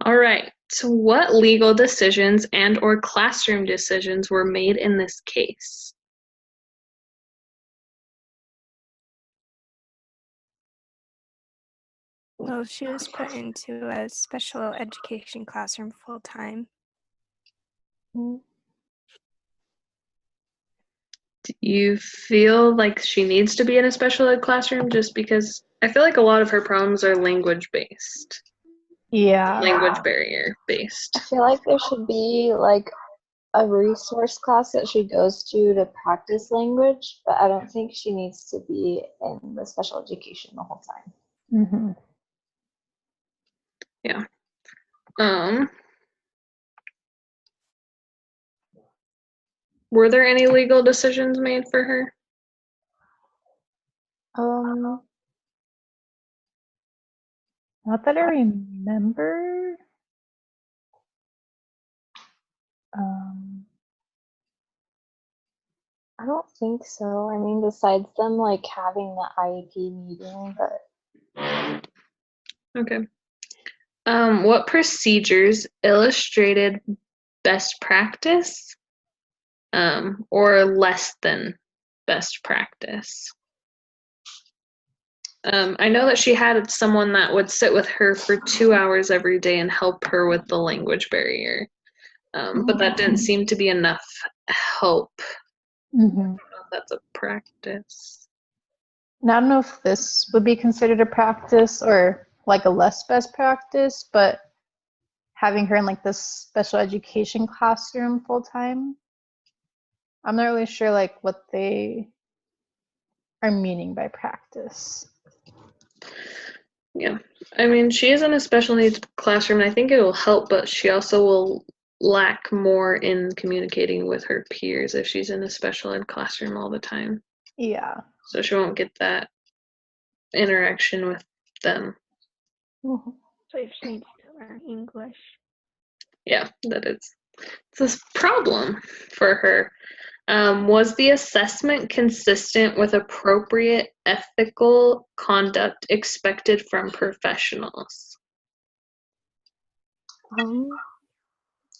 All right. So what legal decisions and or classroom decisions were made in this case? Well, she was put into a special education classroom full-time. Do you feel like she needs to be in a special ed classroom just because I feel like a lot of her problems are language based, Yeah. language barrier I based? feel like there should be like a resource class that she goes to practice language, but I don't think she needs to be in the special education the whole time. Mm-hmm. Yeah. Were there any legal decisions made for her? Not that I remember. I don't think so. I mean, besides them like having the IEP meeting, but Okay. What procedures illustrated best practice, or less than best practice? I know that she had someone that would sit with her for 2 hours every day and help her with the language barrier, but that didn't seem to be enough help. Mm-hmm. I don't know if that's a practice. And I don't know if this would be considered a practice or like a less best practice, but having her in like this special education classroom full time, I'm not really sure like what they are meaning by practice. Yeah, I mean, she is in a special needs classroom, and I think it will help, but she also will lack more in communicating with her peers if she's in a special ed classroom all the time. Yeah. So she won't get that interaction with them. So she needs to learn English. Yeah, it's a problem for her. Was the assessment consistent with appropriate ethical conduct expected from professionals?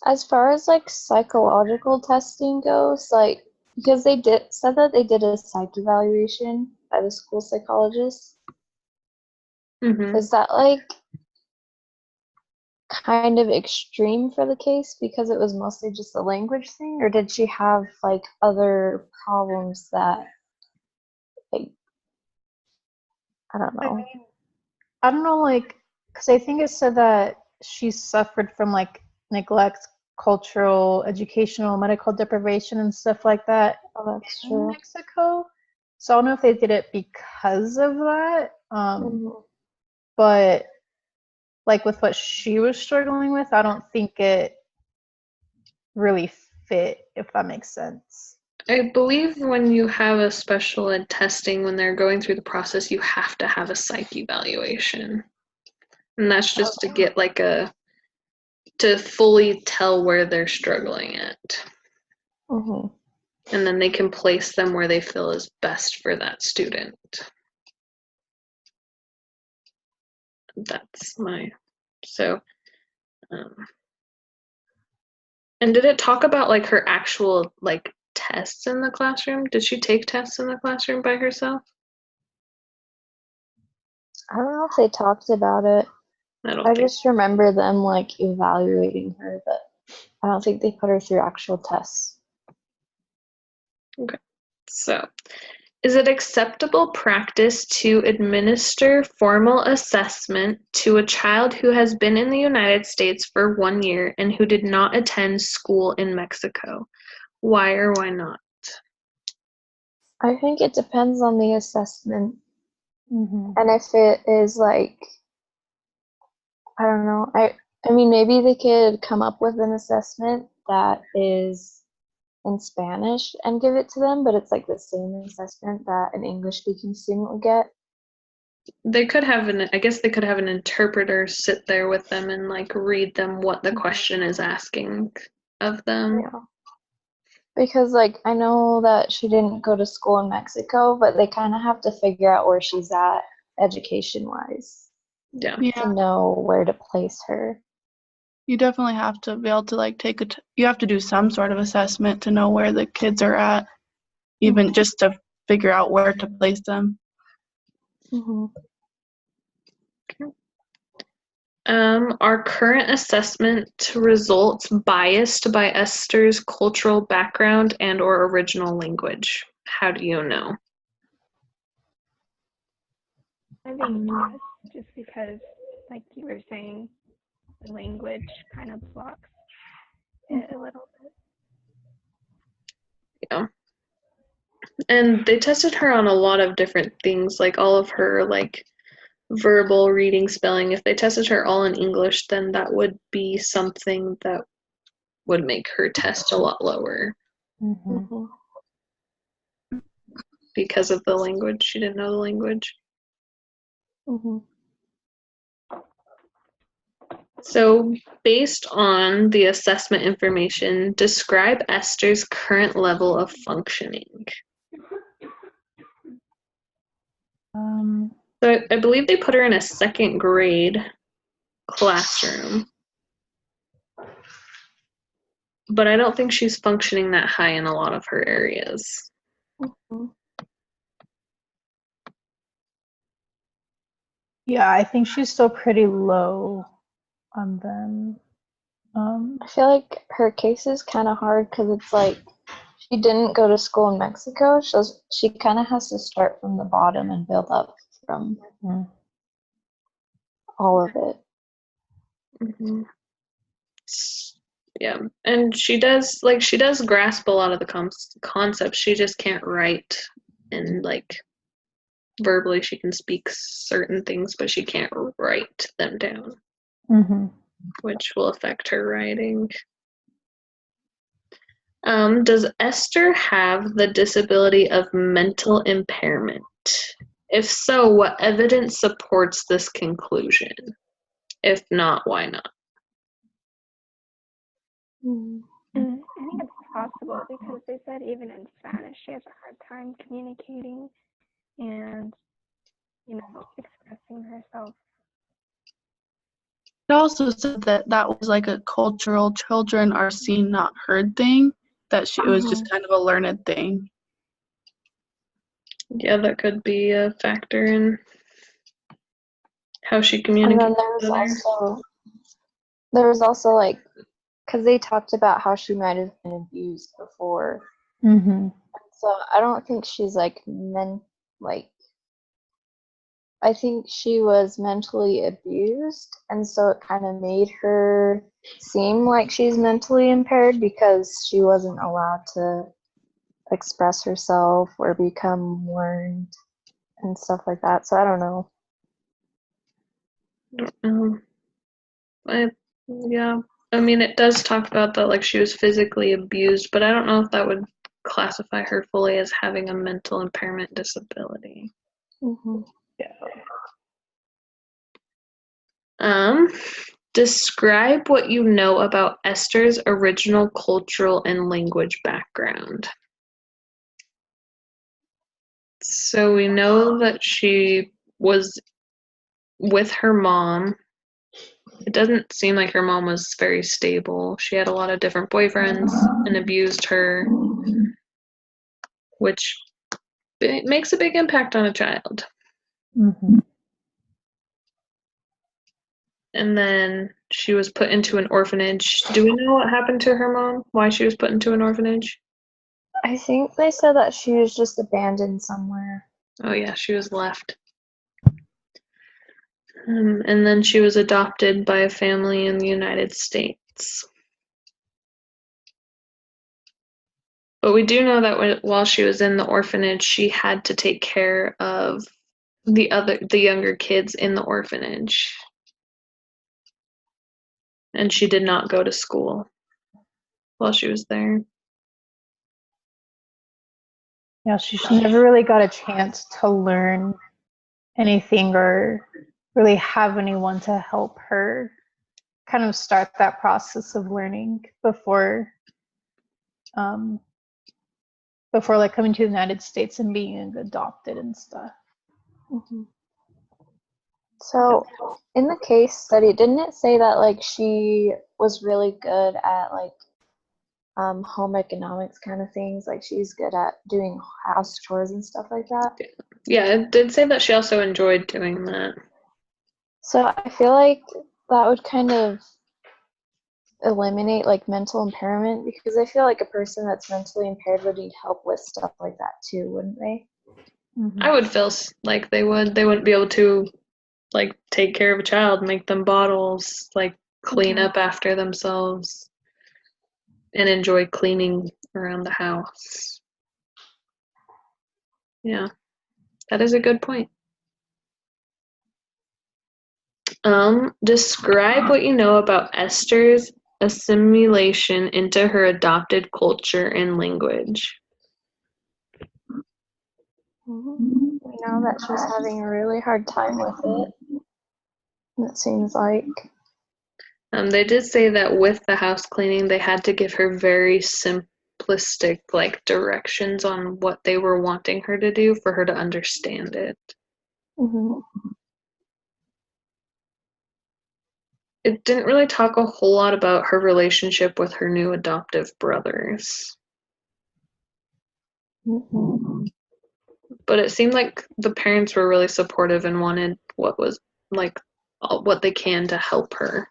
as far as like psychological testing goes, like because they said that they did a psych evaluation by the school psychologist. Mm-hmm. Is that like kind of extreme for the case because it was mostly just a language thing, or did she have like other problems that like I don't I know. mean, I don't know, like, because I think it said that she suffered from like neglect, cultural, educational, medical deprivation, and stuff like that Oh, that's in true. Mexico. So I don't know if they did it because of that. Mhm. But like with what she was struggling with, I don't think it really fit, if that makes sense. I believe when you have a special ed testing, when they're going through the process, you have to have a psych evaluation. And that's just to get like to fully tell where they're struggling at. Mhm. And then they can place them where they feel is best for that student. That's my, so, and did it talk about like her actual like tests in the classroom? Did she take tests in the classroom by herself? I don't know if they talked about it. I don't I think. just remember them like evaluating her, but I don't think they put her through actual tests. Okay. So, is it acceptable practice to administer formal assessment to a child who has been in the United States for 1 year and who did not attend school in Mexico? Why or why not? I think it depends on the assessment. Mm-hmm. And if it is like, I don't know, I mean, maybe they could come up with an assessment that is in Spanish and give it to them, but it's like the same assessment that an English speaking student would get. They could have I guess they could have an interpreter sit there with them and like read them what the question is asking of them. Yeah. Because like I know that she didn't go to school in Mexico, but they kind of have to figure out where she's at education wise Yeah. to know where to place her. You definitely have to be able to like you have to do some sort of assessment to know where the kids are at, even just to figure out where to place them. Mm-hmm. Are current assessment results biased by Esther's cultural background and or original language? How do you know? I think yes, just because, like you were saying, the language kind of blocks it a little bit. Yeah. And they tested her on a lot of different things, like all of her like verbal, reading, spelling. If they tested her all in English, then that would be something that would make her test a lot lower Mm-hmm. because of the language. She didn't know the language. Mm-hmm. So, based on the assessment information, describe Esther's current level of functioning. So, I believe they put her in a second grade classroom, but I don't think she's functioning that high in a lot of her areas. Mm-hmm. Yeah, I think she's still pretty low on them. I feel like her case is kind of hard because it's like she didn't go to school in Mexico. She kind of has to start from the bottom and build up from all of it. Mm-hmm. Yeah, and she does grasp a lot of the concepts. She just can't write, and like verbally she can speak certain things, but she can't write them down, which will affect her writing. Does Esther have the disability of mental impairment? If so, what evidence supports this conclusion? If not, why not? I think it's possible because they said even in Spanish she has a hard time communicating and, expressing herself. It also said that that was like a cultural children are seen not heard thing, that it was just kind of a learned thing. Yeah, that could be a factor in how she communicates. And then there was also like, because they talked about how she might have been abused before. So I don't think she's like I think she was mentally abused, and so it kind of made her seem like she's mentally impaired because she wasn't allowed to express herself or become learned and stuff like that. So I don't know. Yeah, I mean, it does talk about that, like she was physically abused, but I don't know if that would classify her fully as having a mental impairment disability. Describe what you know about Esther's original cultural and language background. So we know that she was with her mom. It doesn't seem like her mom was very stable. She had a lot of different boyfriends and abused her, which makes a big impact on a child. And then she was put into an orphanage. Do we know what happened to her mom? Why she was put into an orphanage? I think they said that she was just abandoned somewhere. Oh yeah, she was left. And then she was adopted by a family in the United States. But we do know that while she was in the orphanage, she had to take care of the younger kids in the orphanage. And she did not go to school while she was there. Yeah, she never really got a chance to learn anything or really have anyone to help her kind of start that process of learning before like coming to the United States and being adopted and stuff. So in the case study, didn't it say that like she was really good at like home economics kind of things. Like she's good at doing house chores and stuff like that. Yeah, it did say that she also enjoyed doing that. So I feel like that would kind of eliminate like mental impairment, because I feel like a person that's mentally impaired would need help with stuff like that too, wouldn't they? I would feel like they wouldn't be able to like take care of a child, make them bottles, like clean up after themselves, and enjoy cleaning around the house. Yeah, that is a good point. Describe what you know about Esther's assimilation into her adopted culture and language. We know that she's having a really hard time with it. It seems like. They did say that with the house cleaning, they had to give her very simplistic like directions on what they were wanting her to do for her to understand it. It didn't really talk a whole lot about her relationship with her new adoptive brothers. But it seemed like the parents were really supportive and wanted what was like what they can to help her.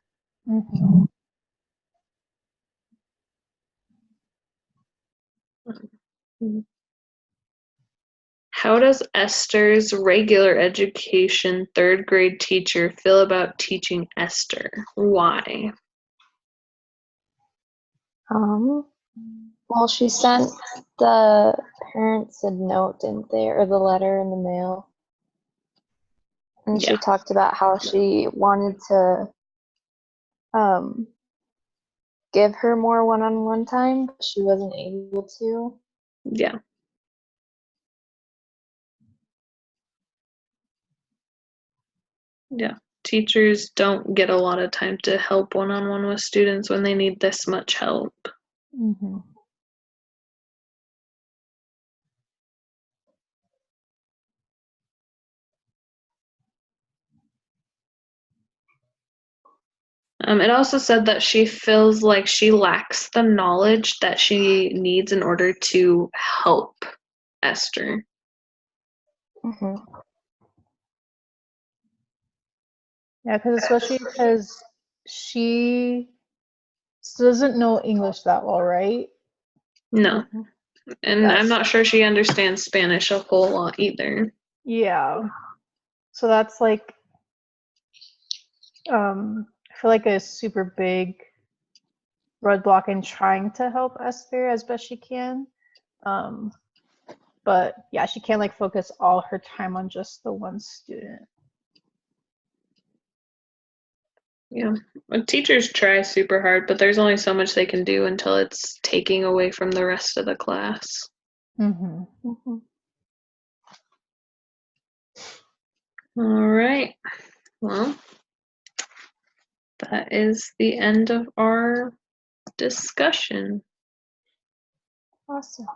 How does Esther's regular education third grade teacher feel about teaching Esther? Why? Well, she sent the parents a note, didn't they, or the letter in the mail. And Yeah. she talked about how she wanted to give her more one-on-one time, but she wasn't able to. Yeah. Yeah. Teachers don't get a lot of time to help one-on-one with students when they need this much help. It also said that she feels like she lacks the knowledge that she needs in order to help Esther. Yeah, because especially because she doesn't know English that well, right? No. And Yes. I'm not sure she understands Spanish a whole lot either. Yeah. So that's like, I feel like a super big roadblock in trying to help Esther as best she can. But yeah, she can't like focus all her time on just the one student. Yeah. Teachers try super hard, but there's only so much they can do until it's taking away from the rest of the class. Mm-hmm. All right. Well, that is the end of our discussion. Awesome.